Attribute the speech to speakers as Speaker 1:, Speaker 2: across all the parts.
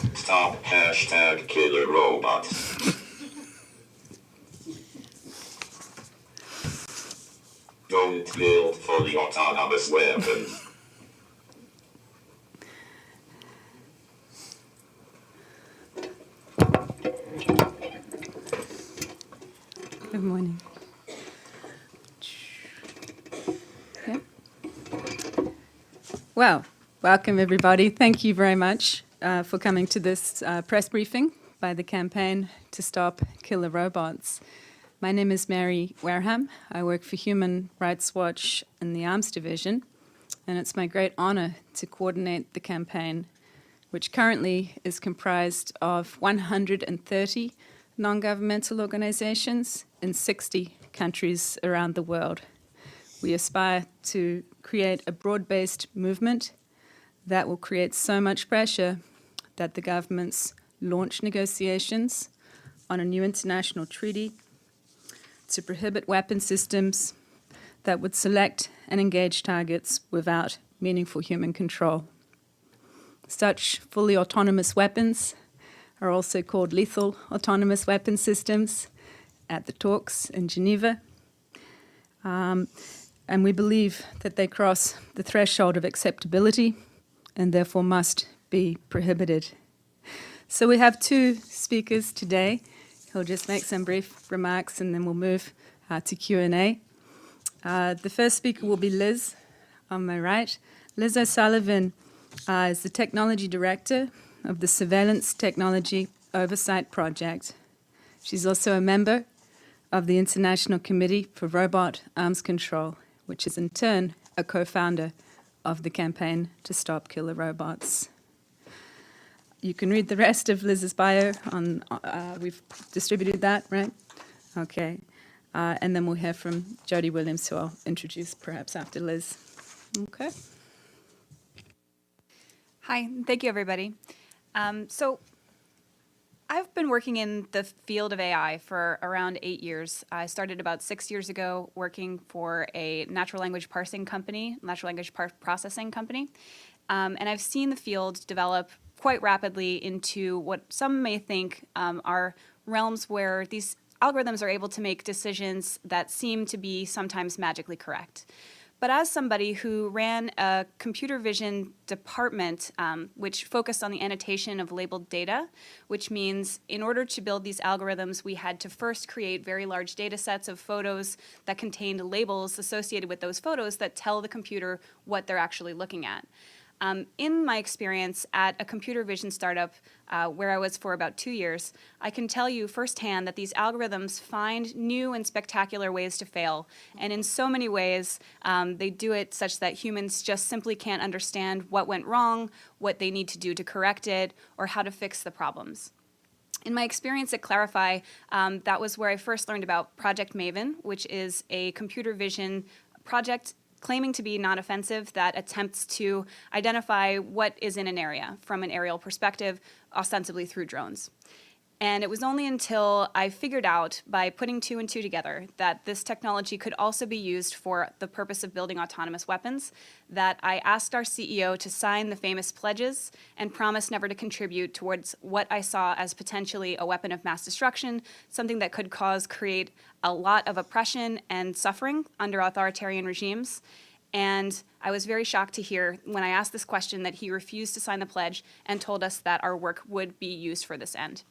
Speaker 1: Stop hashtag killer robots. Don't build fully autonomous weapons.
Speaker 2: Good morning. Yeah. Well, welcome everybody. Thank you very much for coming to this press briefing by the Campaign to Stop Killer Robots. My name is Mary Wareham. I work for Human Rights Watch in the Arms Division, and it's my great honour to coordinate the campaign, which currently is comprised of 130 non-governmental organizations in 60 countries around the world. We aspire to create a broad-based movement that will create so much pressure that the governments launch negotiations on a new international treaty to prohibit weapon systems that would select and engage targets without meaningful human control. Such fully autonomous weapons are also called lethal autonomous weapon systems at the talks in Geneva. And we believe that they cross the threshold of acceptability and therefore must be prohibited. So we have two speakers today. He'll just make some brief remarks and then we'll move to Q&A. The first speaker will be Liz on my right. Liz O'Sullivan is the Technology Director of the Surveillance Technology Oversight Project. She's also a member of the International Committee for Robot Arms Control, which is in turn a co-founder of the Campaign to Stop Killer Robots. You can read the rest of Liz's bio on, we've distributed that, right? Okay. And then we'll hear from Jody Williams, who I'll introduce perhaps after Liz. Okay.
Speaker 3: Hi, thank you everybody. So I've been working in the field of AI for around 8 years. I started about 6 years ago working for a natural language parsing company, natural language processing company. And I've seen the field develop quite rapidly into what some may think are realms where these algorithms are able to make decisions that seem to be sometimes magically correct. But as somebody who ran a computer vision department which focused on the annotation of labeled data, which means in order to build these algorithms, we had to first create very large data sets of photos that contained labels associated with those photos that tell the computer what they're actually looking at. In my experience at a computer vision startup where I was for about 2 years, I can tell you firsthand that these algorithms find new and spectacular ways to fail. And in so many ways, they do it such that humans just simply can't understand what went wrong, what they need to do to correct it, or how to fix the problems. In my experience at Clarify, that was where I first learned about Project Maven, which is a computer vision project claiming to be non-offensive that attempts to identify what is in an area from an aerial perspective, ostensibly through drones. And it was only until I figured out by putting 2 and 2 together that this technology could also be used for the purpose of building autonomous weapons that I asked our CEO to sign the famous pledges and promise never to contribute towards what I saw as potentially a weapon of mass destruction, something that could create a lot of oppression and suffering under authoritarian regimes. And I was very shocked to hear when I asked this question that he refused to sign the pledge and told us that our work would be used for this end.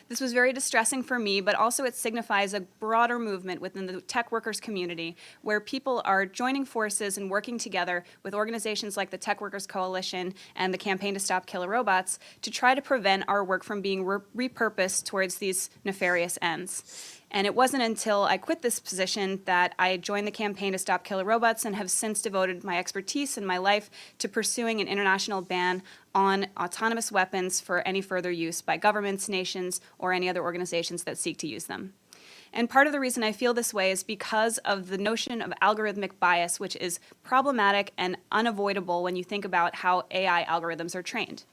Speaker 3: This was very distressing for me, but also it signifies a broader movement within the tech workers community where people are joining forces and working together with organizations like the Tech Workers Coalition and the Campaign to Stop Killer Robots to try to prevent our work from being repurposed towards these nefarious ends. And it wasn't until I quit this position that I joined the Campaign to Stop Killer Robots and have since devoted my expertise and my life to pursuing an international ban on autonomous weapons for any further use by governments, nations, or any other organizations that seek to use them. And part of the reason I feel this way is because of the notion of algorithmic bias, which is problematic and unavoidable when you think about how AI algorithms are trained.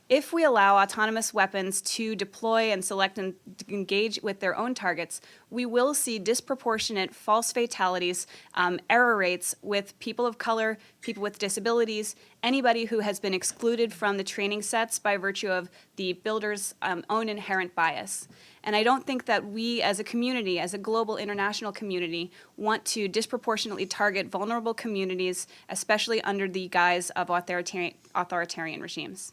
Speaker 3: If we allow autonomous weapons to deploy and select and engage with their own targets, we will see disproportionate false fatalities, error rates with people of color, people with disabilities, anybody who has been excluded from the training sets by virtue of the builder's own inherent bias. And I don't think that we as a community, as a global international community, want to disproportionately target vulnerable communities, especially under the guise of authoritarian regimes.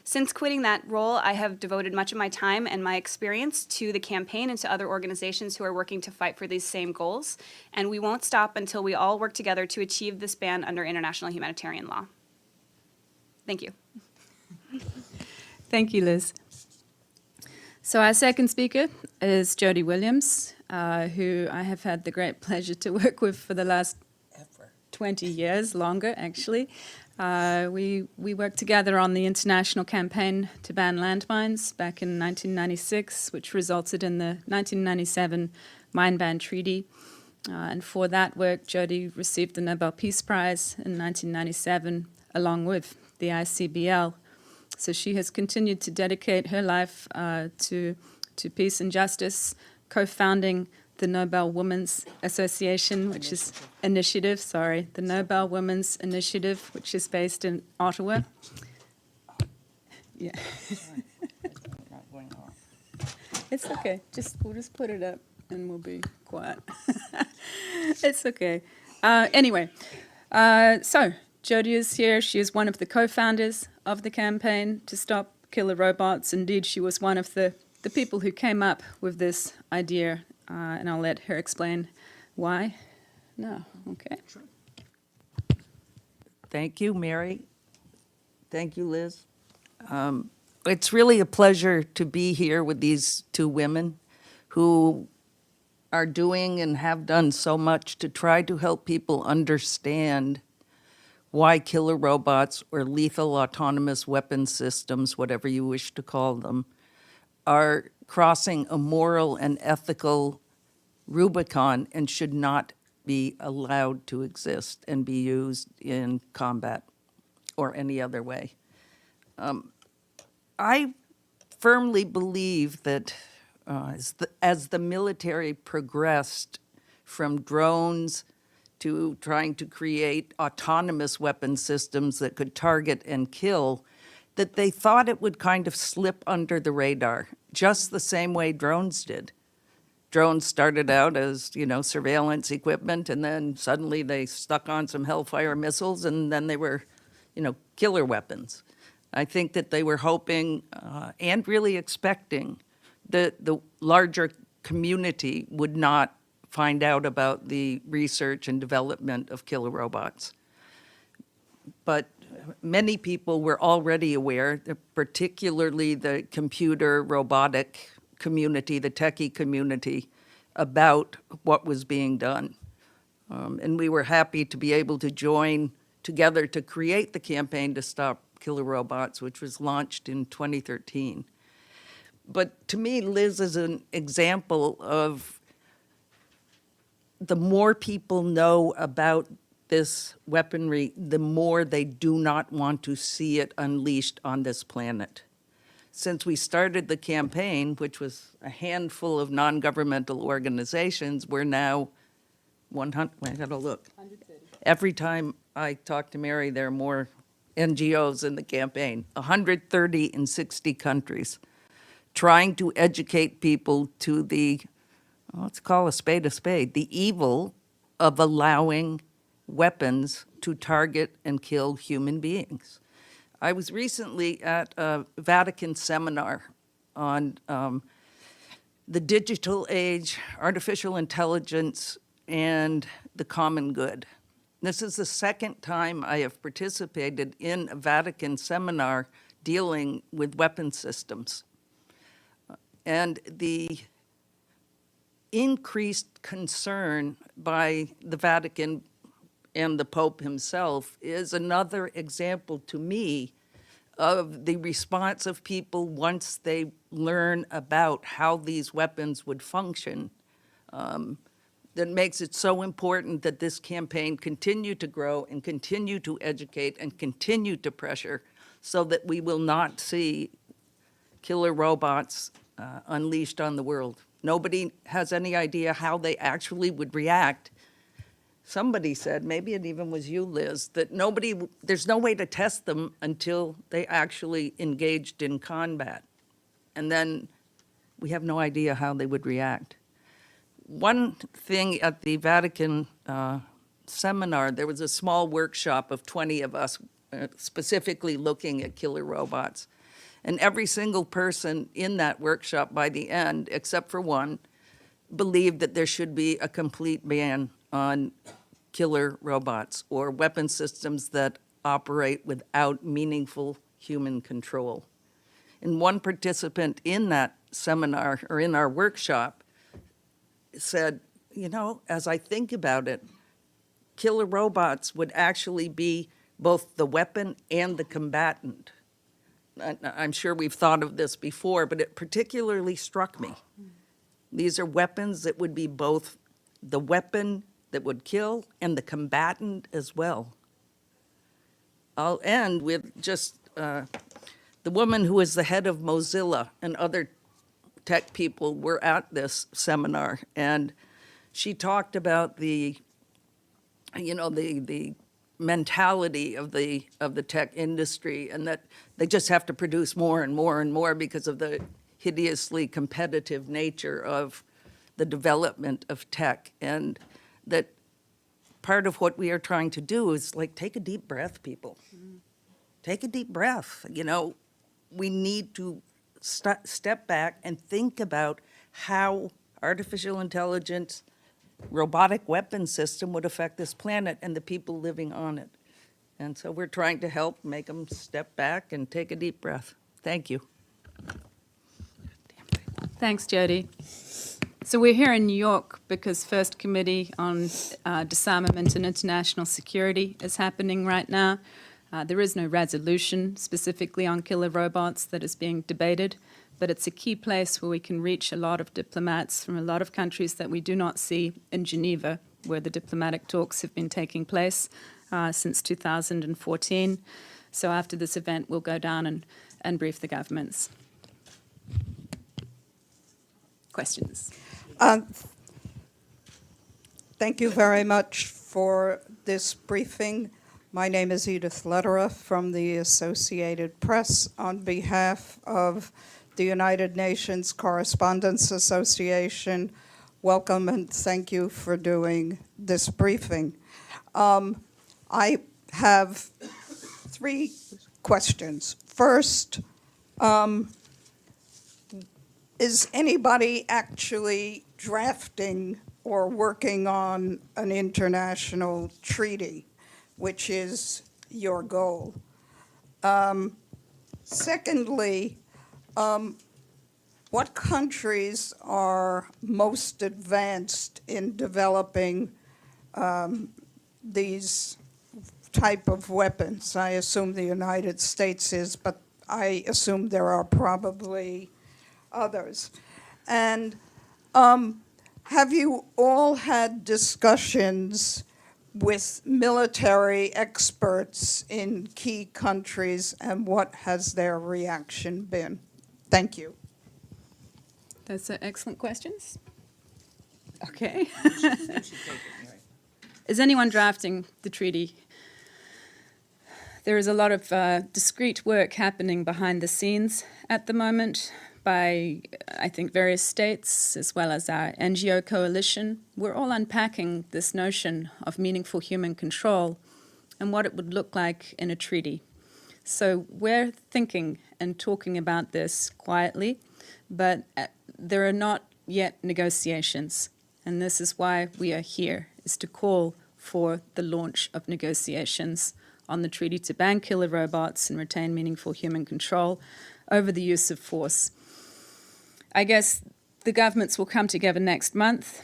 Speaker 3: Since quitting that role, I have devoted much of my time and my experience to the campaign and to other organizations who are working to fight for these same goals, and we won't stop until we all work together to achieve this ban under international humanitarian law. Thank you.
Speaker 2: Thank you, Liz. So our second speaker is Jody Williams, who I have had the great pleasure to work with for the last 20 years, longer actually. We worked together on the international campaign to ban landmines back in 1996, which resulted in the 1997 Mine Ban Treaty. And for that work, Jody received the Nobel Peace Prize in 1997, along with the ICBL. So she has continued to dedicate her life to peace and justice, co-founding the Nobel Women's Association, which is the Nobel Women's Initiative, which is based in Ottawa. Yeah. It's okay. We'll just put it up and we'll be quiet. It's okay. Anyway, so Jody is here. She is one of the co-founders of the campaign to stop killer robots. Indeed, she was one of the people who came up with this idea. And I'll let her explain why. No, okay.
Speaker 4: Sure. Thank you, Mary. Thank you, Liz. It's really a pleasure to be here with these two women who are doing and have done so much to try to help people understand why killer robots or lethal autonomous weapon systems, whatever you wish to call them, are crossing a moral and ethical Rubicon and should not be allowed to exist and be used in combat or any other way. I firmly believe that as the military progressed from drones to trying to create autonomous weapon systems that could target and kill, that they thought it would kind of slip under the radar, just the same way drones did. Drones started out as, surveillance equipment, and then suddenly they stuck on some Hellfire missiles, and then they were, killer weapons. I think that they were hoping and really expecting that the larger community would not find out about the research and development of killer robots. But many people were already aware, particularly the computer robotic community, the techie community, about what was being done. And we were happy to be able to join together to create the campaign to stop killer robots, which was launched in 2013. But to me, Liz is an example of the more people know about this weaponry, the more they do not want to see it unleashed on this planet. Since we started the campaign, which was a handful of non-governmental organizations, we're now 100, I gotta look. 130. Every time I talk to Mary, there are more NGOs in the campaign, 130 in 60 countries, trying to educate people to the, let's call a spade, the evil of allowing weapons to target and kill human beings. I was recently at a Vatican seminar on the digital age, artificial intelligence, and the common good. This is the second time I have participated in a Vatican seminar dealing with weapon systems. And the increased concern by the Vatican and the Pope himself is another example to me of the response of people once they learn about how these weapons would function, that makes it so important that this campaign continue to grow and continue to educate and continue to pressure so that we will not see killer robots unleashed on the world. Nobody has any idea how they actually would react. Somebody said, maybe it even was you, Liz, that there's no way to test them until they actually engaged in combat. And then we have no idea how they would react. One thing at the Vatican seminar, there was a small workshop of 20 of us specifically looking at killer robots. And every single person in that workshop by the end, except for one, believed that there should be a complete ban on killer robots or weapon systems that operate without meaningful human control. And one participant in that seminar or in our workshop said, you know, as I think about it, killer robots would actually be both the weapon and the combatant. I'm sure we've thought of this before, but it particularly struck me. These are weapons that would be both the weapon that would kill and the combatant as well. I'll end with just the woman who is the head of Mozilla and other tech people were at this seminar, and she talked about the mentality of the tech industry, and that they just have to produce more and more and more because of the hideously competitive nature of the development of tech, and that part of what we are trying to do is like take a deep breath, people. Take a deep breath. You know, we need to step back and think about how artificial intelligence, robotic weapon system would affect this planet and the people living on it. And so we're trying to help make them step back and take a deep breath. Thank you.
Speaker 2: Thanks, Jody. So we're here in New York because First Committee on Disarmament and International Security is happening right now. There is no resolution specifically on killer robots that is being debated, but it's a key place where we can reach a lot of diplomats from a lot of countries that we do not see in Geneva, where the diplomatic talks have been taking place since 2014. So after this event, we'll go down and brief the governments. Questions?
Speaker 5: Thank you very much for this briefing. My name is Edith Lederer from the Associated Press on behalf of the United Nations Correspondents Association. Welcome and thank you for doing this briefing. I have 3 questions. First, is anybody actually drafting or working on an international treaty, which is your goal? Secondly, what countries are most advanced in developing these type of weapons? I assume the United States is, but I assume there are probably others. And have you all had discussions with military experts in key countries, and what has their reaction been? Thank you.
Speaker 2: Those are excellent questions. Okay. Is anyone drafting the treaty? There is a lot of discrete work happening behind the scenes at the moment by, I think, various states, as well as our NGO coalition. We're all unpacking this notion of meaningful human control and what it would look like in a treaty. So we're thinking and talking about this quietly, but there are not yet negotiations. And this is why we are here, is to call for the launch of negotiations on the treaty to ban killer robots and retain meaningful human control over the use of force. I guess the governments will come together next month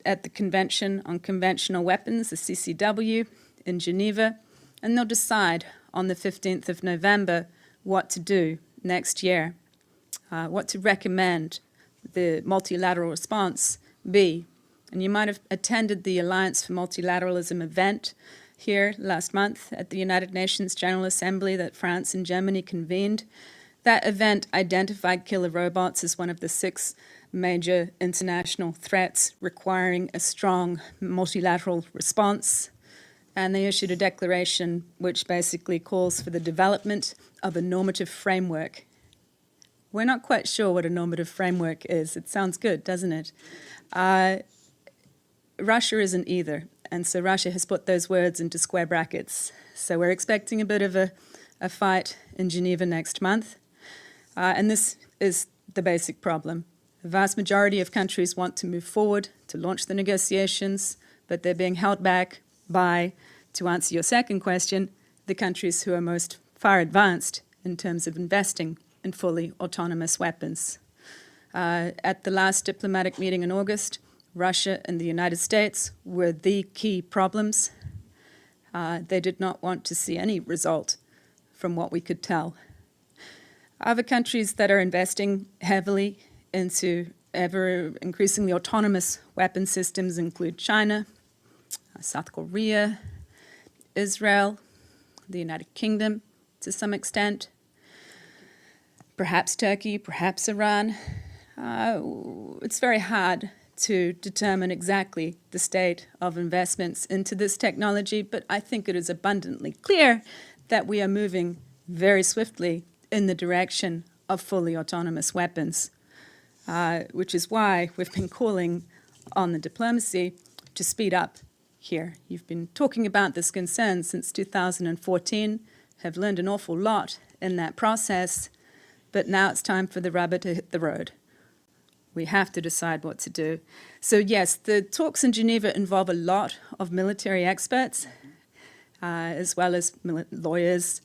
Speaker 2: at the Convention on Conventional Weapons, the CCW, in Geneva, and they'll decide on the 15th of November what to do next year, what to recommend the multilateral response be. And you might have attended the Alliance for Multilateralism event here last month at the United Nations General Assembly that France and Germany convened. That event identified killer robots as one of the 6 major international threats requiring a strong multilateral response. And they issued a declaration which basically calls for the development of a normative framework. We're not quite sure what a normative framework is. It sounds good, doesn't it? Russia isn't either. And so Russia has put those words into square brackets. So we're expecting a bit of a fight in Geneva next month. And this is the basic problem. The vast majority of countries want to move forward to launch the negotiations, but they're being held back by, to answer your second question, the countries who are most far advanced in terms of investing in fully autonomous weapons. At the last diplomatic meeting in August, Russia and the United States were the key problems. They did not want to see any result from what we could tell. Other countries that are investing heavily into ever increasingly autonomous weapon systems include China, South Korea, Israel, the United Kingdom to some extent, perhaps Turkey, perhaps Iran. It's very hard to determine exactly the state of investments into this technology, but I think it is abundantly clear that we are moving very swiftly in the direction of fully autonomous weapons, which is why we've been calling on the diplomacy to speed up here. You've been talking about this concern since 2014, have learned an awful lot in that process, but now it's time for the rubber to hit the road. We have to decide what to do. So yes, the talks in Geneva involve a lot of military experts, as well as lawyers.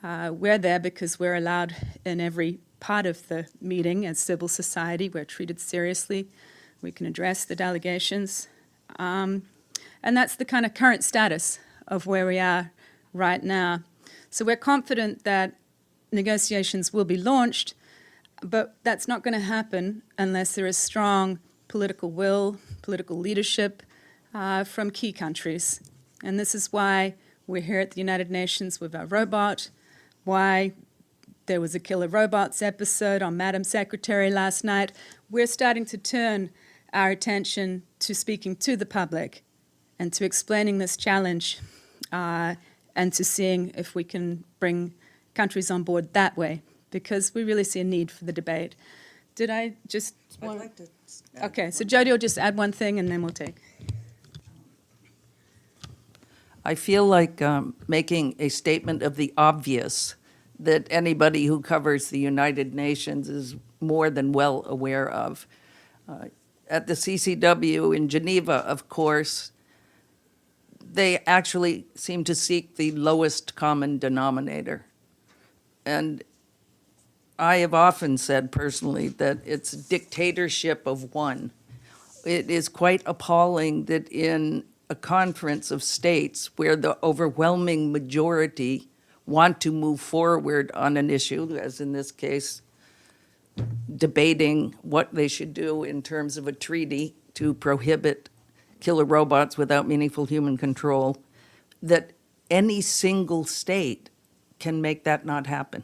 Speaker 2: We're there because we're allowed in every part of the meeting as civil society. We're treated seriously. We can address the delegations. And that's the kind of current status of where we are right now. So we're confident that negotiations will be launched, but that's not going to happen unless there is strong political will, political leadership from key countries. And this is why we're here at the United Nations with our robot, why there was a Killer Robots episode on Madam Secretary last night. We're starting to turn our attention to speaking to the public and to explaining this challenge and to seeing if we can bring countries on board that way, because we really see a need for the debate. Did I just...
Speaker 4: I'd like to...
Speaker 2: Okay, so Jody will just add one thing and then we'll take.
Speaker 4: I feel like making a statement of the obvious that anybody who covers the United Nations is more than well aware of. At the CCW in Geneva, of course, they actually seem to seek the lowest common denominator. And I have often said personally that it's dictatorship of one. It is quite appalling that in a conference of states where the overwhelming majority want to move forward on an issue, as in this case, debating what they should do in terms of a treaty to prohibit killer robots without meaningful human control, that any single state can make that not happen.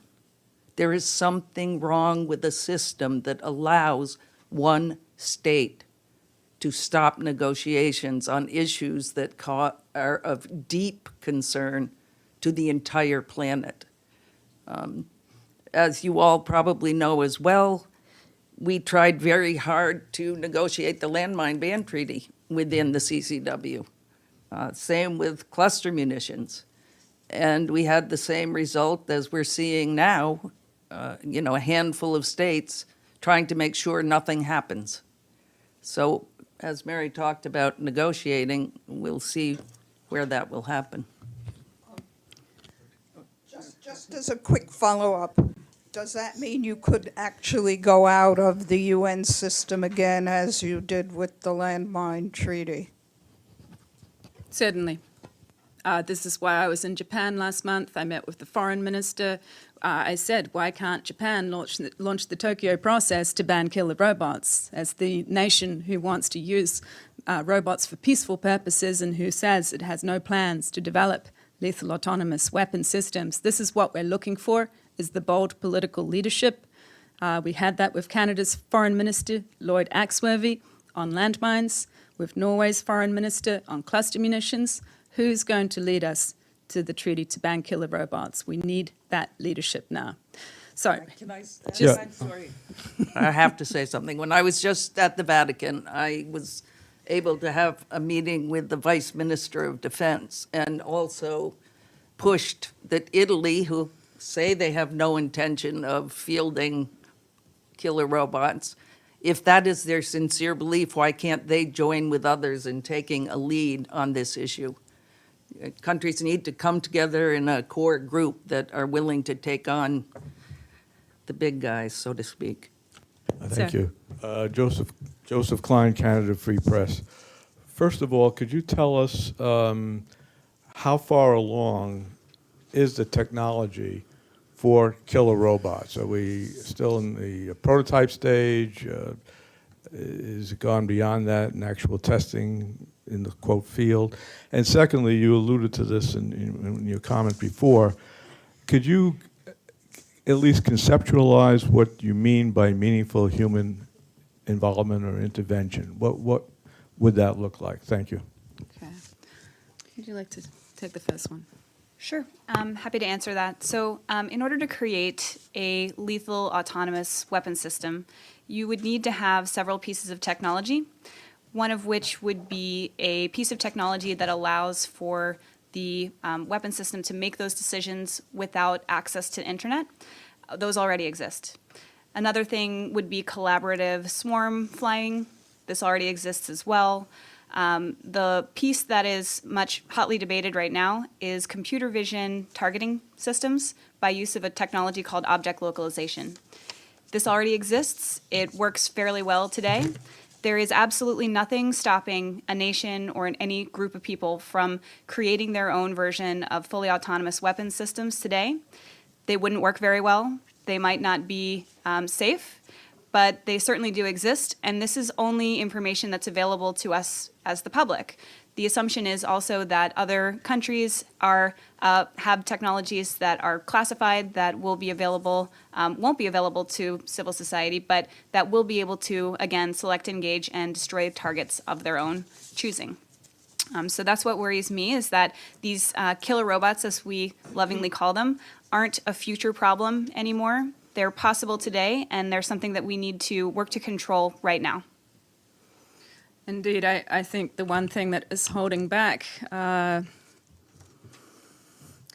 Speaker 4: There is something wrong with a system that allows one state to stop negotiations on issues that are of deep concern to the entire planet. As you all probably know as well, we tried very hard to negotiate the landmine ban treaty within the CCW. Same with cluster munitions. And we had the same result as we're seeing now, a handful of states trying to make sure nothing happens. So as Mary talked about negotiating, we'll see where that will happen.
Speaker 5: Just as a quick follow-up, does that mean you could actually go out of the UN system again as you did with the landmine treaty?
Speaker 2: Certainly. This is why I was in Japan last month. I met with the foreign minister. I said, why can't Japan launch the Tokyo process to ban killer robots as the nation who wants to use robots for peaceful purposes and who says it has no plans to develop lethal autonomous weapon systems. This is what we're looking for, is the bold political leadership. We had that with Canada's Foreign Minister, Lloyd Axworthy, on landmines, with Norway's Foreign Minister on cluster munitions. Who's going to lead us to the treaty to ban killer robots? We need that leadership now. So,
Speaker 4: Can I?
Speaker 2: Just-
Speaker 4: I'm sorry. I have to say something. When I was just at the Vatican, I was able to have a meeting with the Vice Minister of Defense and also pushed that Italy, who say they have no intention of fielding killer robots, if that is their sincere belief, why can't they join with others in taking a lead on this issue? Countries need to come together in a core group that are willing to take on the big guys, so to speak.
Speaker 6: Thank
Speaker 2: Sir.
Speaker 6: you. Joseph Klein, Canada Free Press. First of all, could you tell us how far along is the technology for killer robots? Are we still in the prototype stage? Is it gone beyond that in actual testing in the quote field? And secondly, you alluded to this in your comment before. Could you at least conceptualize what you mean by meaningful human involvement or intervention? What would that look like? Thank you.
Speaker 2: okay. Would you like to take the first one?
Speaker 3: Sure, I'm happy to answer that. So in order to create a lethal autonomous weapon system, you would need to have several pieces of technology, one of which would be a piece of technology that allows for the weapon system to make those decisions without access to internet. Those already exist. Another thing would be collaborative swarm flying. This already exists as well. The piece that is much hotly debated right now is computer vision targeting systems by use of a technology called object localization. This already exists. It works fairly well today. There is absolutely nothing stopping a nation or any group of people from creating their own version of fully autonomous weapons systems today. They wouldn't work very well. They might not be safe, but they certainly do exist, and this is only information that's available to us as the public. The assumption is also that other countries have technologies that are classified that will be available, won't be available to civil society, but that will be able to, again, select, engage, and destroy targets of their own choosing. So that's what worries me, is that these killer robots, as we lovingly call them, aren't a future problem anymore. They're possible today, and they're something that we need to work to control right now.
Speaker 2: Indeed, I think the one thing that is holding back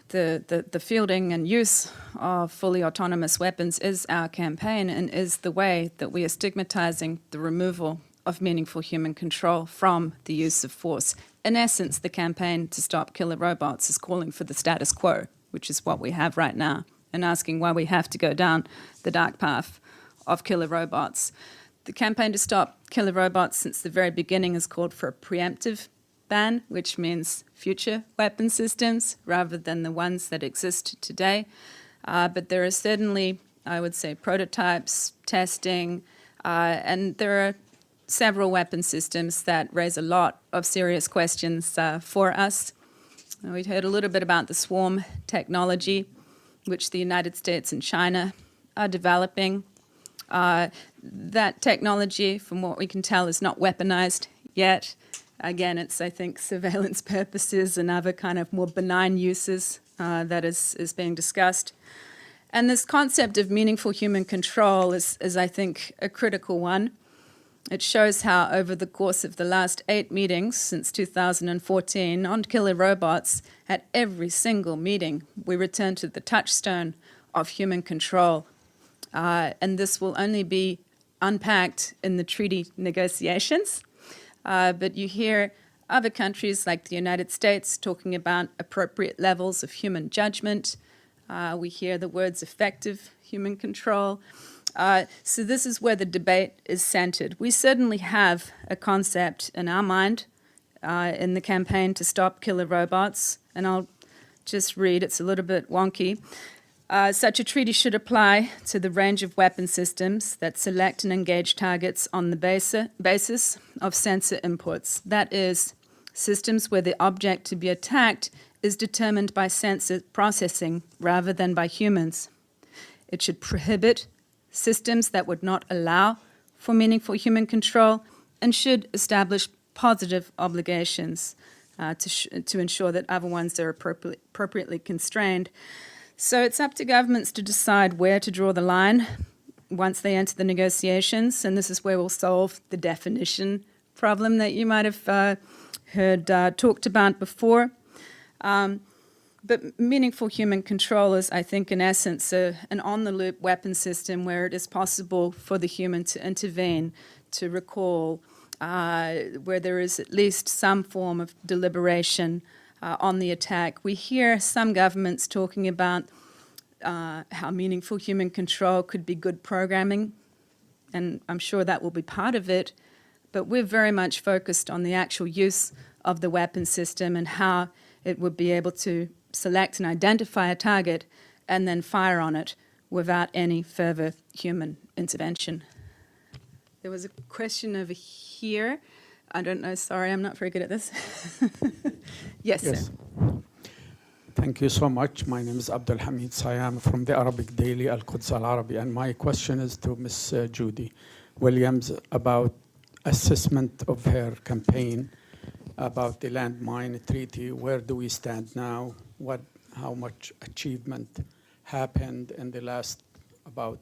Speaker 2: the fielding and use of fully autonomous weapons is our campaign, and is the way that we are stigmatizing the removal of meaningful human control from the use of force. In essence, the campaign to stop killer robots is calling for the status quo, which is what we have right now, and asking why we have to go down the dark path of killer robots. The campaign to stop killer robots since the very beginning has called for a preemptive ban, which means future weapon systems rather than the ones that exist today. But there are certainly, I would say, prototypes, testing, and there are several weapon systems that raise a lot of serious questions for us. We've heard a little bit about the swarm technology, which the United States and China are developing. That technology, from what we can tell, is not weaponized yet. Again, it's, I think, surveillance purposes and other kind of more benign uses that is being discussed. And this concept of meaningful human control is, I think, a critical one. It shows how over the course of the last 8 meetings since 2014 on killer robots, at every single meeting, we return to the touchstone of human control. And this will only be unpacked in the treaty negotiations. But you hear other countries like the United States talking about appropriate levels of human judgment. We hear the words effective human control. So this is where the debate is centered. We certainly have a concept in our mind in the campaign to stop killer robots, and I'll just read, it's a little bit wonky. Such a treaty should apply to the range of weapon systems that select and engage targets on the basis of sensor inputs. That is, systems where the object to be attacked is determined by sensor processing rather than by humans. It should prohibit systems that would not allow for meaningful human control and should establish positive obligations to ensure that other ones are appropriately constrained. So it's up to governments to decide where to draw the line once they enter the negotiations, and this is where we'll solve the definition problem that you might have heard talked about before. But meaningful human control is, I think, in essence, an on-the-loop weapon system where it is possible for the human to intervene, to recall, where there is at least some form of deliberation on the attack. We hear some governments talking about how meaningful human control could be good programming, and I'm sure that will be part of it, but we're very much focused on the actual use of the weapon system and how it would be able to select and identify a target and then fire on it without any further human intervention. There was a question over here. I don't know, sorry, I'm not very good at this. Yes,
Speaker 7: Yes.
Speaker 2: sir.
Speaker 7: Thank you so much. My name is Abdul Hamid Sayam from the Arabic daily Al-Quds Al-Arabi, and my question is to Ms. Judy Williams about assessment of her campaign about the landmine treaty. Where do we stand now? How much achievement happened in the last about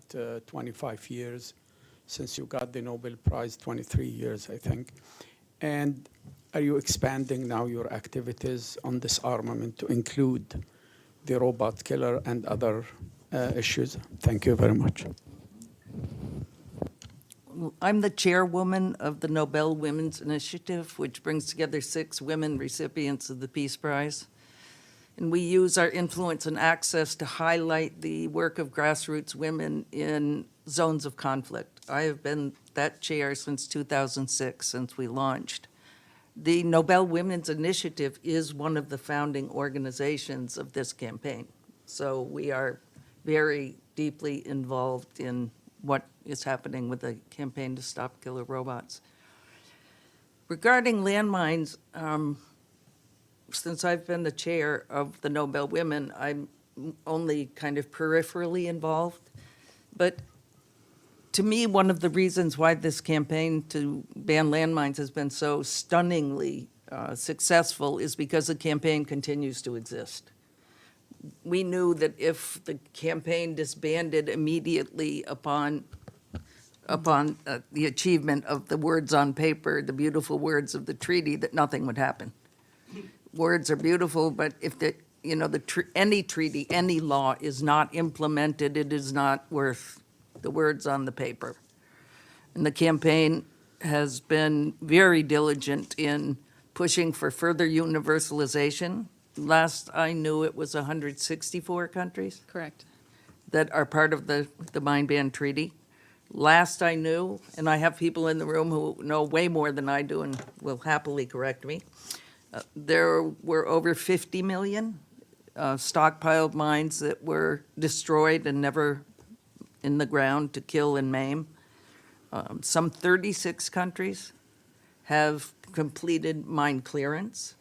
Speaker 7: 25 years since you got the Nobel Prize, 23 years, I think. And are you expanding now your activities on disarmament to include the robot killer and other issues? Thank you very much.
Speaker 4: I'm the chairwoman of the Nobel Women's Initiative, which brings together 6 women recipients of the Peace Prize. And we use our influence and access to highlight the work of grassroots women in zones of conflict. I have been that chair since 2006, since we launched. The Nobel Women's Initiative is one of the founding organizations of this campaign. So we are very deeply involved in what is happening with the campaign to stop killer robots. Regarding landmines, since I've been the chair of the Nobel Women, I'm only kind of peripherally involved. But to me, one of the reasons why this campaign to ban landmines has been so stunningly successful is because the campaign continues to exist. We knew that if the campaign disbanded immediately upon the achievement of the words on paper, the beautiful words of the treaty, that nothing would happen. Words are beautiful, but if any treaty, any law is not implemented, it is not worth the words on the paper. And the campaign has been very diligent in pushing for further universalization. Last I knew, it was 164 countries
Speaker 2: Correct.
Speaker 4: that are part of the mine ban treaty. Last I knew, and I have people in the room who know way more than I do and will happily correct me, there were over 50 million stockpiled mines that were destroyed and never in the ground to kill and maim. Some 36 countries have completed mine clearance.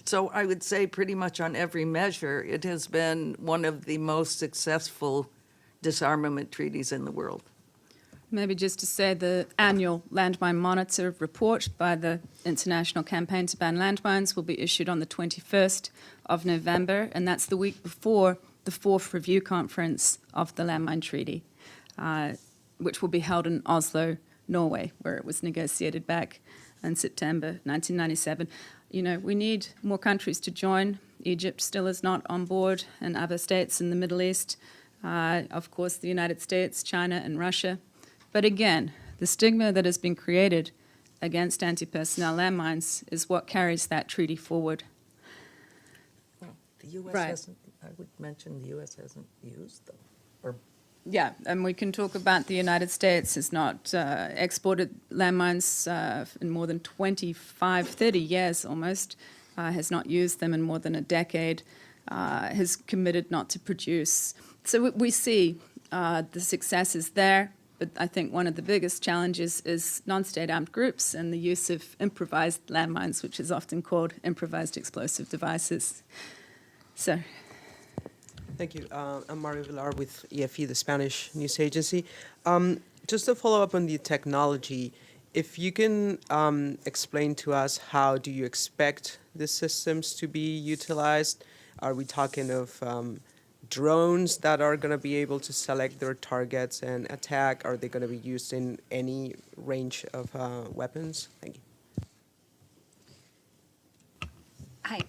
Speaker 4: So I would say pretty much on every measure, it has been one of the most successful disarmament treaties in the world.
Speaker 2: Maybe just to say the annual Landmine Monitor report by the International Campaign to Ban Landmines will be issued on the 21st of November, and that's the week before the 4th review conference of the Landmine Treaty, which will be held in Oslo, Norway, where it was negotiated back in September 1997. You know, we need more countries to join. Egypt still is not on board, and other states in the Middle East, of course, the United States, China, and Russia. But again, the stigma that has been created against anti-personnel landmines is what carries that treaty forward.
Speaker 4: The U.S.
Speaker 2: Right.
Speaker 4: hasn't, I would mention the U.S. hasn't used them. Or
Speaker 2: Yeah, and we can talk about the United States has not exported landmines in more than 25, 30 years almost, has not used them in more than a decade. has committed not to produce. So we see the successes there, but I think one of the biggest challenges is non-state armed groups and the use of improvised landmines, which is often called improvised explosive devices. So.
Speaker 8: Thank you. I'm Mario Villar with EFE, the Spanish news agency. Just to follow up on the technology, if you can explain to us how do you expect the systems to be utilized? Are we talking of drones that are going to be able to select their targets and attack? Are they going to be used in any range of weapons? Thank you.
Speaker 3: Hi.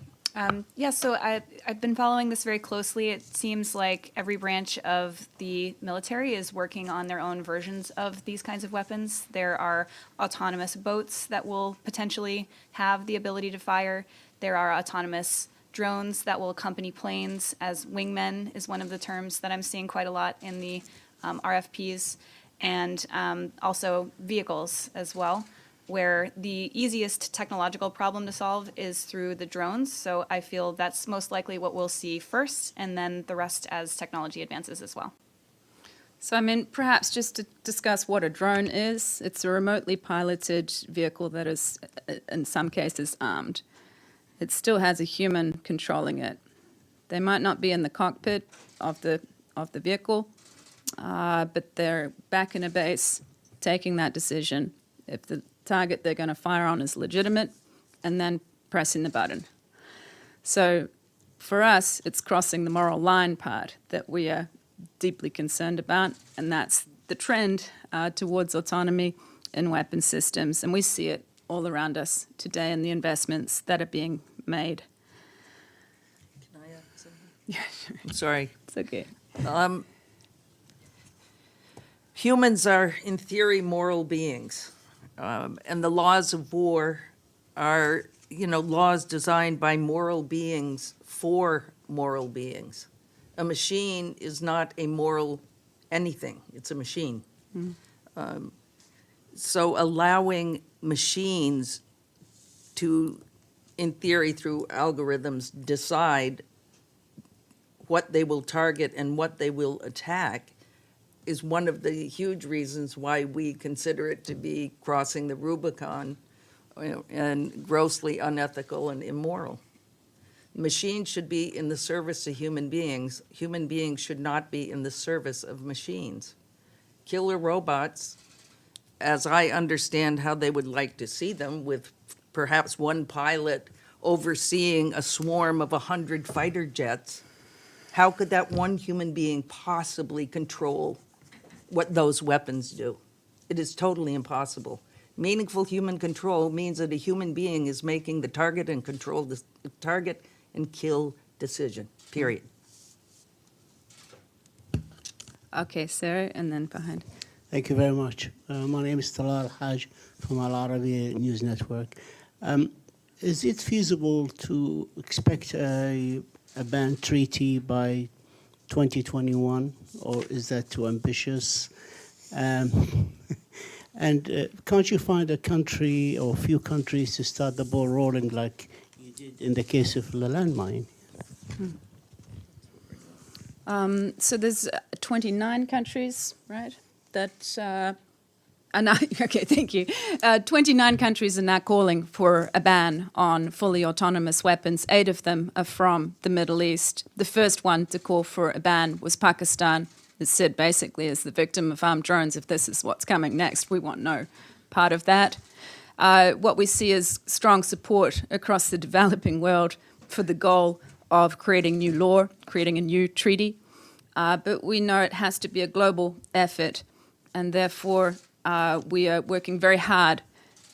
Speaker 3: Yeah, so I've been following this very closely. It seems like every branch of the military is working on their own versions of these kinds of weapons. There are autonomous boats that will potentially have the ability to fire. There are autonomous drones that will accompany planes, as wingmen is one of the terms that I'm seeing quite a lot in the RFPs, and also vehicles as well, where the easiest technological problem to solve is through the drones. So I feel that's most likely what we'll see first, and then the rest as technology advances as well.
Speaker 2: So, I mean, perhaps just to discuss what a drone is, it's a remotely piloted vehicle that is, in some cases, armed. It still has a human controlling it. They might not be in the cockpit of the vehicle, but they're back in a base taking that decision. If the target they're going to fire on is legitimate, and then pressing the button. So for us, it's crossing the moral line part that we are deeply concerned about, and that's the trend towards autonomy in weapon systems. And we see it all around us today in the investments that are being made.
Speaker 4: Can I add something?
Speaker 2: Yeah, sure.
Speaker 4: I'm sorry.
Speaker 2: It's okay.
Speaker 4: Humans are, in theory, moral beings. And the laws of war are, laws designed by moral beings for moral beings. A machine is not a moral anything. It's a machine. So allowing machines to, in theory, through algorithms, decide what they will target and what they will attack is one of the huge reasons why we consider it to be crossing the Rubicon and grossly unethical and immoral. Machines should be in the service of human beings. Human beings should not be in the service of machines. Killer robots, as I understand how they would like to see them, with perhaps one pilot overseeing a swarm of 100 fighter jets, how could that one human being possibly control what those weapons do? It is totally impossible. Meaningful human control means that a human being is making the target and control the target and kill decision, period.
Speaker 2: Okay, Sarah, and then behind.
Speaker 9: Thank you very much. My name is Talal Haj from Al Arabiya News Network. Is it feasible to expect a ban treaty by 2021, or is that too ambitious? And can't you find a country or a few countries to start the ball rolling like you did in the case of the landmine?
Speaker 2: So there's 29 countries, right? Okay, thank you. 29 countries are now calling for a ban on fully autonomous weapons. 8 of them are from the Middle East. The first one to call for a ban was Pakistan. It said basically, as the victim of armed drones, if this is what's coming next, we want no part of that. What we see is strong support across the developing world for the goal of creating new law, creating a new treaty. But we know it has to be a global effort, and therefore we are working very hard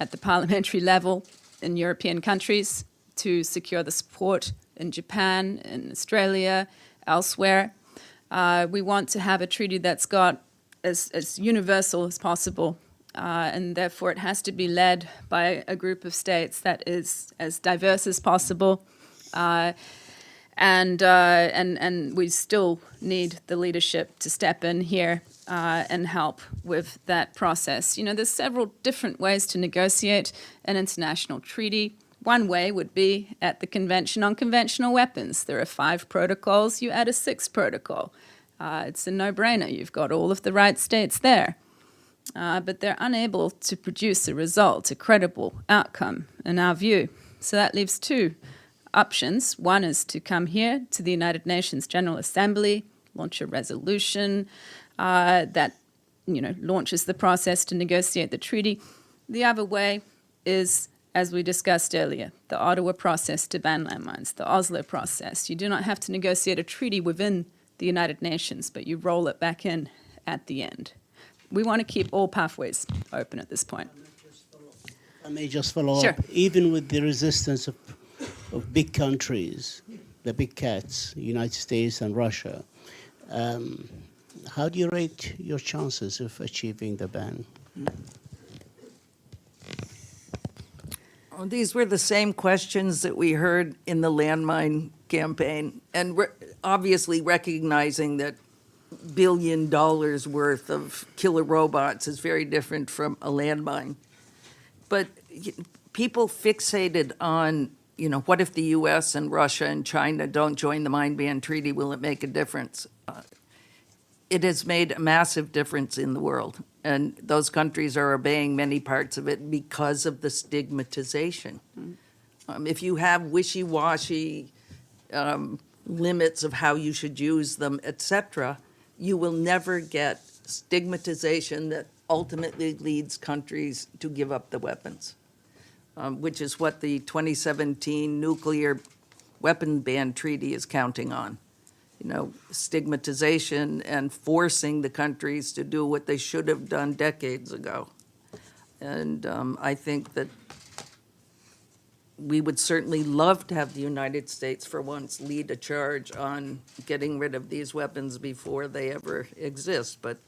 Speaker 2: at the parliamentary level in European countries to secure the support in Japan, in Australia, elsewhere. We want to have a treaty that's got as universal as possible, and therefore it has to be led by a group of states that is as diverse as possible. And we still need the leadership to step in here and help with that process. There's several different ways to negotiate an international treaty. One way would be at the Convention on Conventional Weapons. There are 5 protocols, you add a 6th protocol. It's a no-brainer. You've got all of the right states there. But they're unable to produce a result, a credible outcome, in our view. So that leaves 2 options. One is to come here to the United Nations General Assembly, launch a resolution that launches the process to negotiate the treaty. The other way is, as we discussed earlier, the Ottawa process to ban landmines, the Oslo process. You do not have to negotiate a treaty within the United Nations, but you roll it back in at the end. We want to keep all pathways open at this point.
Speaker 9: I may just follow
Speaker 2: Sure.
Speaker 9: up. Even with the resistance of big countries, the big cats, United States and Russia, how do you rate your chances of achieving the ban?
Speaker 4: Well, these were the same questions that we heard in the landmine campaign, and obviously recognizing that $1 billion worth of killer robots is very different from a landmine. But people fixated on, what if the U.S. and Russia and China don't join the mine ban treaty? Will it make a difference? It has made a massive difference in the world, and those countries are obeying many parts of it because of the stigmatization. If you have wishy-washy limits of how you should use them, etc., you will never get stigmatization that ultimately leads countries to give up the weapons, which is what the 2017 nuclear weapon ban treaty is counting on. Stigmatization and forcing the countries to do what they should have done decades ago. And I think that we would certainly love to have the United States, for once, lead a charge on getting rid of these weapons before they ever exist. But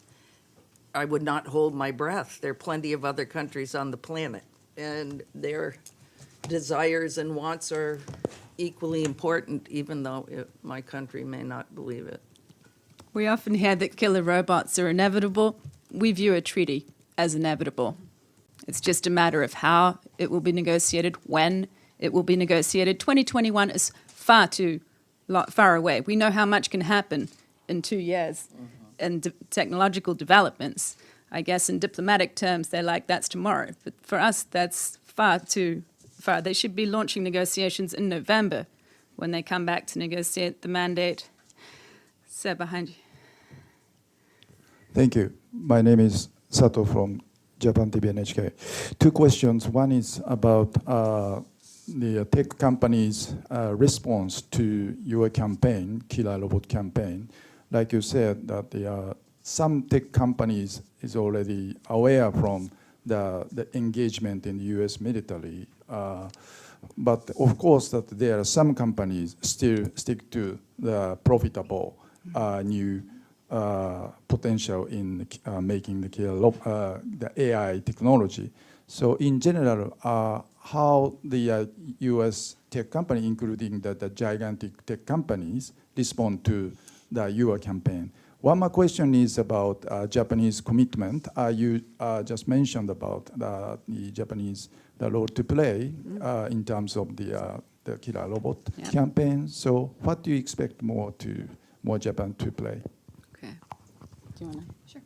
Speaker 4: I would not hold my breath. There are plenty of other countries on the planet, and their desires and wants are equally important, even though my country may not believe it.
Speaker 2: We often hear that killer robots are inevitable. We view a treaty as inevitable. It's just a matter of how it will be negotiated, when it will be negotiated. 2021 is far away. We know how much can happen in 2 years and technological developments. I guess in diplomatic terms, they're like, that's tomorrow. But for us, that's far too far. They should be launching negotiations in November when they come back to negotiate the mandate. Sir, behind you.
Speaker 10: Thank you. My name is Sato from Japan TV NHK. 2 questions. One is about the tech companies' response to your campaign, Killer Robot campaign. Like you said, that some tech companies is already aware from the engagement in the U.S. military. But of course, that there are some companies still stick to the profitable new potential in making the AI technology. So in general, how the U.S. tech company, including the gigantic tech companies, respond to your campaign? One more question is about Japanese commitment. You just mentioned about the Japanese role to play in terms of the killer robot campaign. So what do you expect more Japan to play?
Speaker 2: Okay. Do you want to?
Speaker 3: Sure.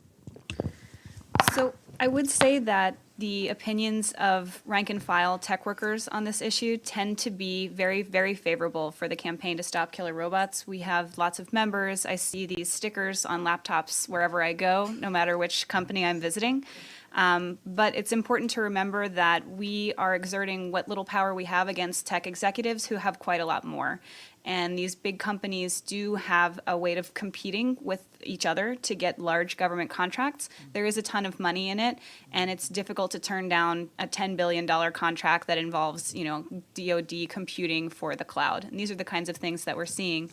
Speaker 3: So I would say that the opinions of rank and file tech workers on this issue tend to be very, very favorable for the campaign to stop killer robots. We have lots of members. I see these stickers on laptops wherever I go, no matter which company I'm visiting. But it's important to remember that we are exerting what little power we have against tech executives who have quite a lot more. And these big companies do have a way of competing with each other to get large government contracts. There is a ton of money in it, and it's difficult to turn down a $10 billion contract that involves, DoD computing for the cloud. And these are the kinds of things that we're seeing,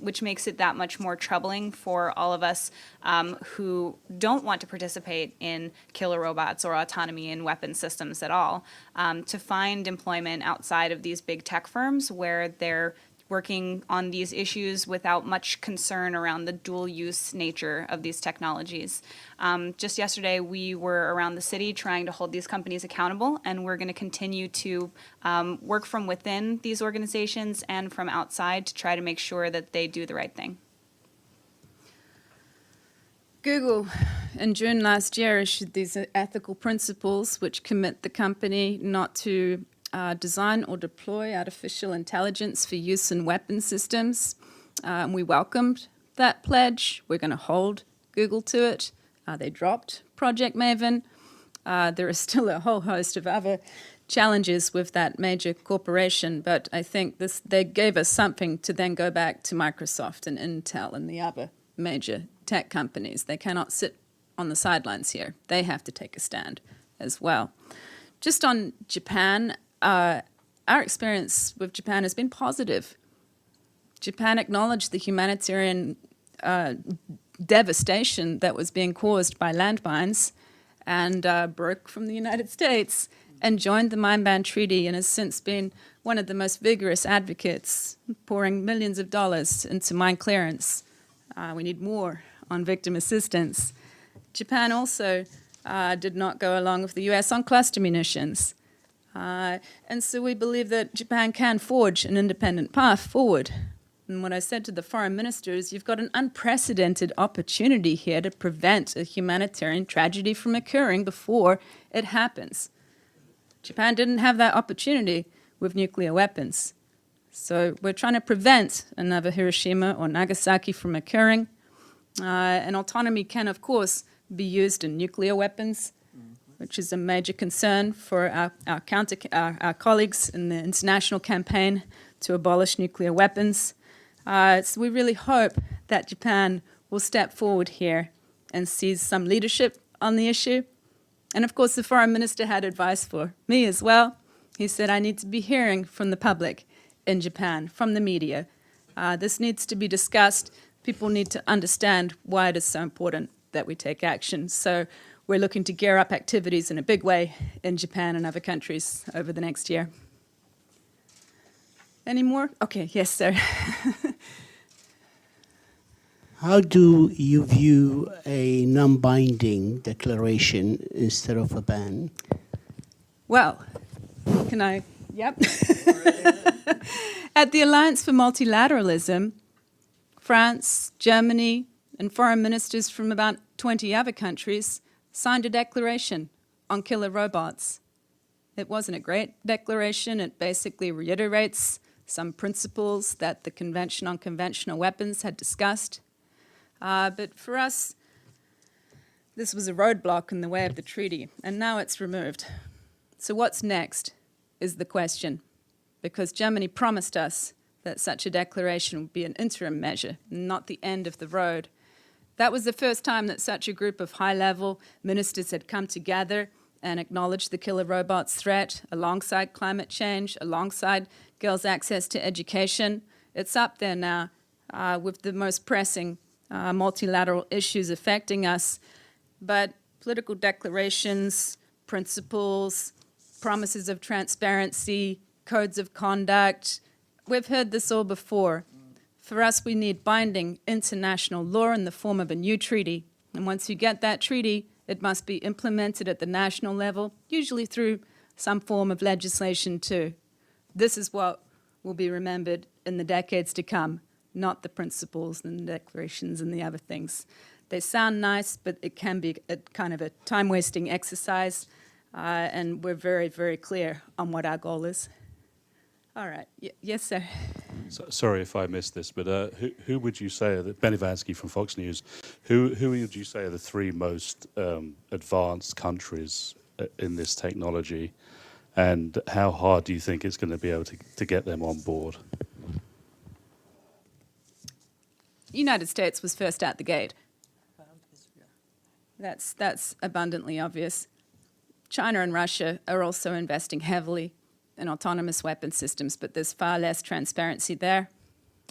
Speaker 3: which makes it that much more troubling for all of us who don't want to participate in killer robots or autonomy in weapon systems at all, to find employment outside of these big tech firms where they're working on these issues without much concern around the dual-use nature of these technologies. Just yesterday, we were around the city trying to hold these companies accountable, and we're going to continue to work from within these organizations and from outside to try to make sure that they do the right thing.
Speaker 2: Google, in June last year, issued these ethical principles which commit the company not to design or deploy artificial intelligence for use in weapon systems. We welcomed that pledge. We're going to hold Google to it. They dropped Project Maven. There is still a whole host of other challenges with that major corporation, but I think they gave us something to then go back to Microsoft and Intel and the other major tech companies. They cannot sit on the sidelines here. They have to take a stand as well. Just on Japan, our experience with Japan has been positive. Japan acknowledged the humanitarian devastation that was being caused by landmines and broke from the United States and joined the Mine Ban Treaty and has since been one of the most vigorous advocates, pouring millions of dollars into mine clearance. We need more on victim assistance. Japan also did not go along with the US on cluster munitions. And so we believe that Japan can forge an independent path forward. And what I said to the foreign ministers, you've got an unprecedented opportunity here to prevent a humanitarian tragedy from occurring before it happens. Japan didn't have that opportunity with nuclear weapons. So we're trying to prevent another Hiroshima or Nagasaki from occurring. And autonomy can, of course, be used in nuclear weapons, which is a major concern for our colleagues in the international campaign to abolish nuclear weapons. So we really hope that Japan will step forward here and seize some leadership on the issue. And of course, the foreign minister had advice for me as well. He said, I need to be hearing from the public in Japan, from the media. This needs to be discussed. People need to understand why it is so important that we take action. So we're looking to gear up activities in a big way in Japan and other countries over the next year. Any more? Okay, yes, sir.
Speaker 9: How do you view a non-binding declaration instead of a ban?
Speaker 2: Well, can I? Yep. At the Alliance for Multilateralism, France, Germany, and foreign ministers from about 20 other countries signed a declaration on killer robots. It wasn't a great declaration. It basically reiterates some principles that the Convention on Conventional Weapons had discussed. But for us, this was a roadblock in the way of the treaty, and now it's removed. So what's next is the question, because Germany promised us that such a declaration would be an interim measure, not the end of the road. That was the first time that such a group of high-level ministers had come together and acknowledged the killer robots threat alongside climate change, alongside girls' access to education. It's up there now with the most pressing multilateral issues affecting us. But political declarations, principles, promises of transparency, codes of conduct, we've heard this all before. For us, we need binding international law in the form of a new treaty. And once you get that treaty, it must be implemented at the national level, usually through some form of legislation too. This is what will be remembered in the decades to come, not the principles and the declarations and the other things. They sound nice, but it can be a kind of a time-wasting exercise, and we're very, very clear on what our goal is. All right. Yes, sir.
Speaker 11: Sorry if I missed this, but who would you say, Ben Ivansky from Fox News, who would you say are the three most advanced countries in this technology, and how hard do you think it's going to be able to get them on board?
Speaker 2: United States was first out the gate. That's abundantly obvious. China and Russia are also investing heavily in autonomous weapon systems, but there's far less transparency there.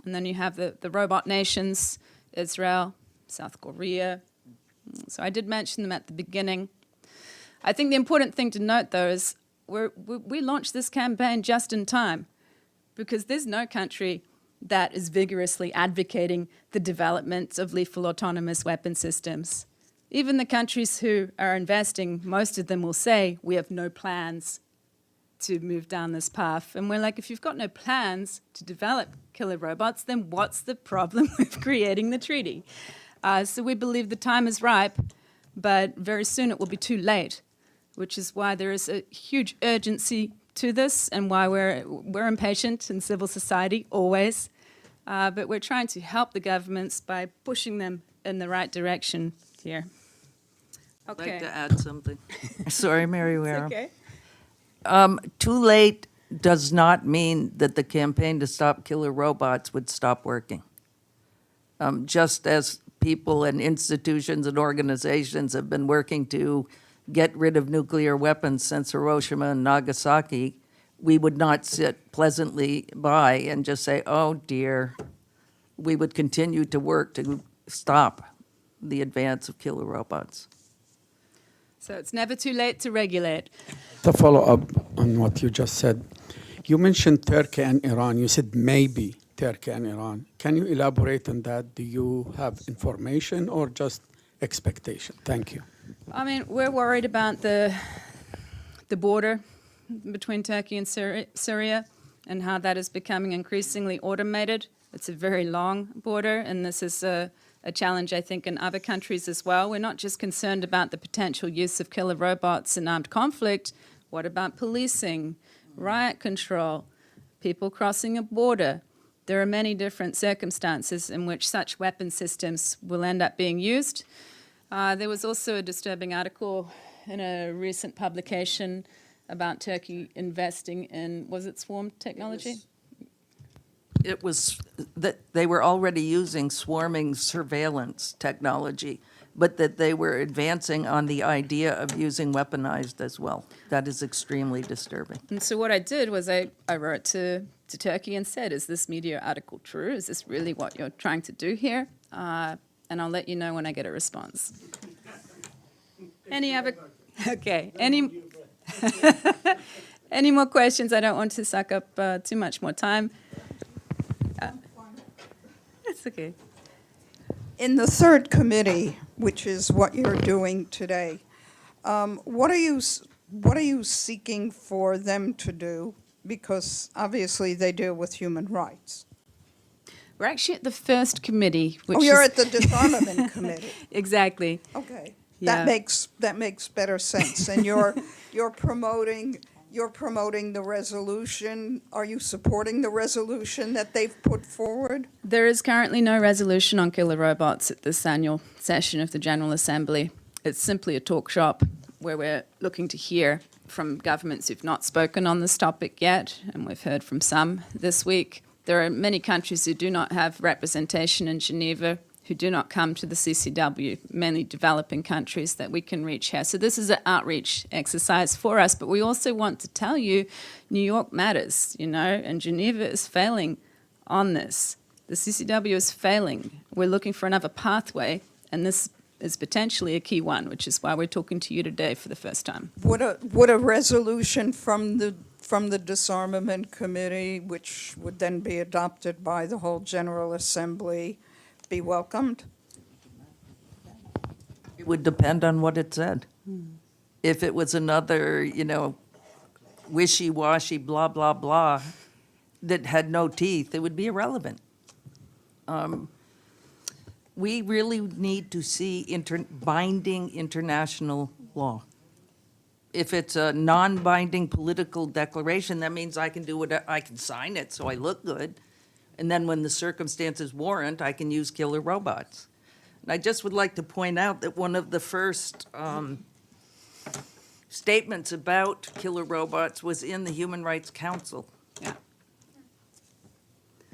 Speaker 2: And then you have the robot nations, Israel, South Korea. So I did mention them at the beginning. I think the important thing to note, though, is we launched this campaign just in time, because there's no country that is vigorously advocating the development of lethal autonomous weapon systems. Even the countries who are investing, most of them will say, we have no plans to move down this path. And we're like, if you've got no plans to develop killer robots, then what's the problem with creating the treaty? So we believe the time is ripe, but very soon it will be too late, which is why there is a huge urgency to this and why we're impatient in civil society, always. But we're trying to help the governments by pushing them in the right direction here.
Speaker 4: I'd
Speaker 2: Okay.
Speaker 4: like to add something. Sorry, Mary Wareham.
Speaker 2: Okay.
Speaker 4: Too late does not mean that the campaign to stop killer robots would stop working. Just as people and institutions and organizations have been working to get rid of nuclear weapons since Hiroshima and Nagasaki, we would not sit pleasantly by and just say, oh dear. We would continue to work to stop the advance of killer robots.
Speaker 2: So it's never too late to regulate.
Speaker 7: To follow up on what you just said, you mentioned Turkey and Iran. You said maybe Turkey and Iran. Can you elaborate on that? Do you have information or just expectation? Thank you.
Speaker 2: I mean, we're worried about the border between Turkey and Syria and how that is becoming increasingly automated. It's a very long border, and this is a challenge, I think, in other countries as well. We're not just concerned about the potential use of killer robots in armed conflict. What about policing, riot control, people crossing a border? There are many different circumstances in which such weapon systems will end up being used. There was also a disturbing article in a recent publication about Turkey investing in, was it swarm technology?
Speaker 4: It was that they were already using swarming surveillance technology, but that they were advancing on the idea of using weaponized as well. That is extremely disturbing.
Speaker 2: And so what I did was I wrote to Turkey and said, is this media article true? Is this really what you're trying to do here? And I'll let you know when I get a response. Any other? Okay. Any more questions? I don't want to suck up too much more time. That's okay.
Speaker 5: In the third committee, which is what you're doing today, what are you seeking for them to do? Because obviously they deal with human rights.
Speaker 2: We're actually at the first committee. Which
Speaker 5: Oh, you're
Speaker 2: is
Speaker 5: at the disarmament committee.
Speaker 2: Exactly.
Speaker 5: Okay,
Speaker 2: Yeah.
Speaker 5: that makes better sense. And you're promoting the resolution. Are you supporting the resolution that they've put forward?
Speaker 2: There is currently no resolution on killer robots at this annual session of the General Assembly. It's simply a talk shop where we're looking to hear from governments who've not spoken on this topic yet, and we've heard from some this week. There are many countries who do not have representation in Geneva, who do not come to the CCW, many developing countries that we can reach here. So this is an outreach exercise for us, but we also want to tell you New York matters, and Geneva is failing on this. The CCW is failing. We're looking for another pathway, and this is potentially a key one, which is why we're talking to you today for the first time.
Speaker 5: Would a resolution from the disarmament committee, which would then be adopted by the whole General Assembly, be welcomed?
Speaker 4: It would depend on what it said. If it was another, wishy-washy, blah, blah, blah, that had no teeth, it would be irrelevant. We really need to see binding international law. If it's a non-binding political declaration, that means I can do what I can sign it so I look good. And then when the circumstances warrant, I can use killer robots. And I just would like to point out that one of the first statements about killer robots was in the Human Rights Council.
Speaker 2: Yeah.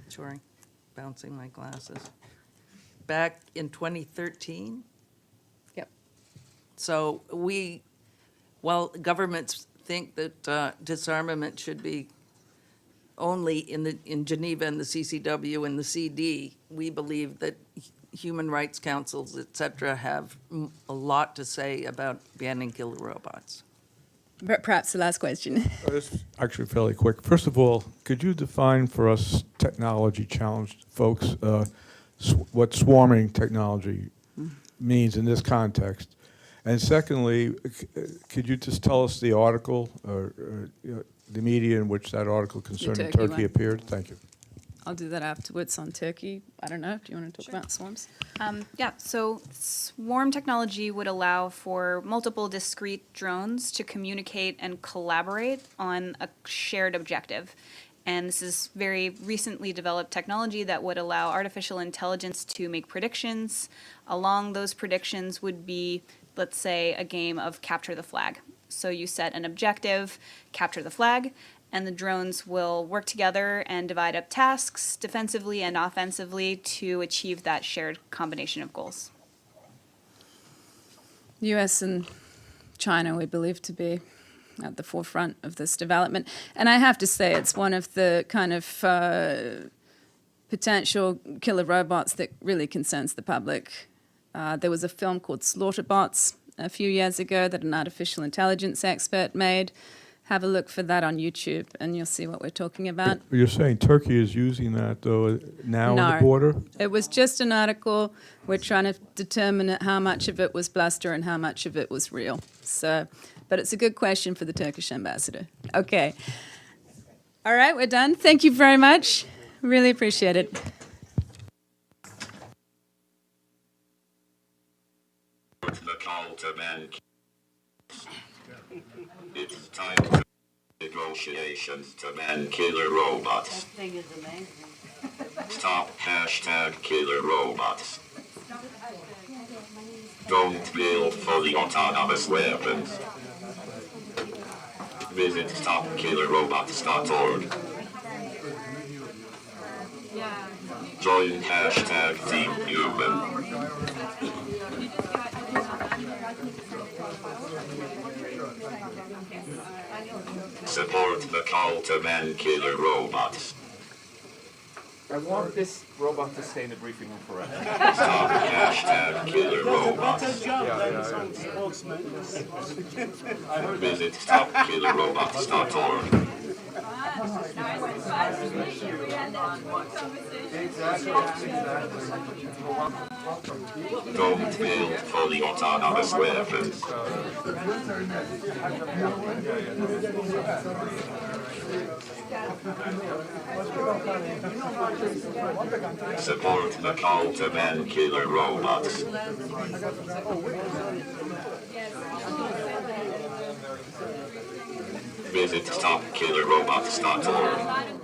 Speaker 4: Sorry, bouncing my glasses. Back in 2013.
Speaker 2: Yep.
Speaker 4: So while governments think that disarmament should be only in Geneva and the CCW and the CD, we believe that human rights councils, et cetera, have a lot to say about banning killer robots.
Speaker 2: Perhaps the last question.
Speaker 6: It's actually fairly quick. First of all, could you define for us technology-challenged folks what swarming technology means in this context? And secondly, could you just tell us the article or the media in which that article concerning
Speaker 2: Turkey
Speaker 6: Turkey
Speaker 2: one.
Speaker 6: appeared? Thank you.
Speaker 2: I'll do that afterwards on Turkey. I don't know. Do you want to talk about swarms?
Speaker 3: Yeah, so swarm technology would allow for multiple discrete drones to communicate and collaborate on a shared objective. And this is very recently developed technology that would allow artificial intelligence to make predictions. Along those predictions would be, let's say, a game of capture the flag. So you set an objective, capture the flag, and the drones will work together and divide up tasks defensively and offensively to achieve that shared combination of goals.
Speaker 2: US and China, we believe to be at the forefront of this development. And I have to say, it's one of the kind of potential killer robots that really concerns the public. There was a film called Slaughterbots a few years ago that an artificial intelligence expert made. Have a look for that on YouTube, and you'll see what we're talking about.
Speaker 6: You're saying Turkey is using that, though, now on
Speaker 2: No.
Speaker 6: the border?
Speaker 2: It was just an article. We're trying to determine how much of it was bluster and how much of it was real. So, but it's a good question for the Turkish ambassador. Okay. All right, we're done. Thank you very much. Really appreciate it.
Speaker 1: The call to man. It's time to negotiations to man killer robots.
Speaker 4: That thing is amazing.
Speaker 1: Stop hashtag killer robots. Don't build fully autonomous weapons. Visit stopkillerrobots.org. Join hashtag Team Human. Support the call to man killer robots.
Speaker 12: I want this robot to stay in the briefing room forever.
Speaker 1: Stop hashtag killer robots. Visit stopkillerrobots.org. Don't build fully autonomous weapons. Support the call to man killer robots. Visit stopkillerrobots.org.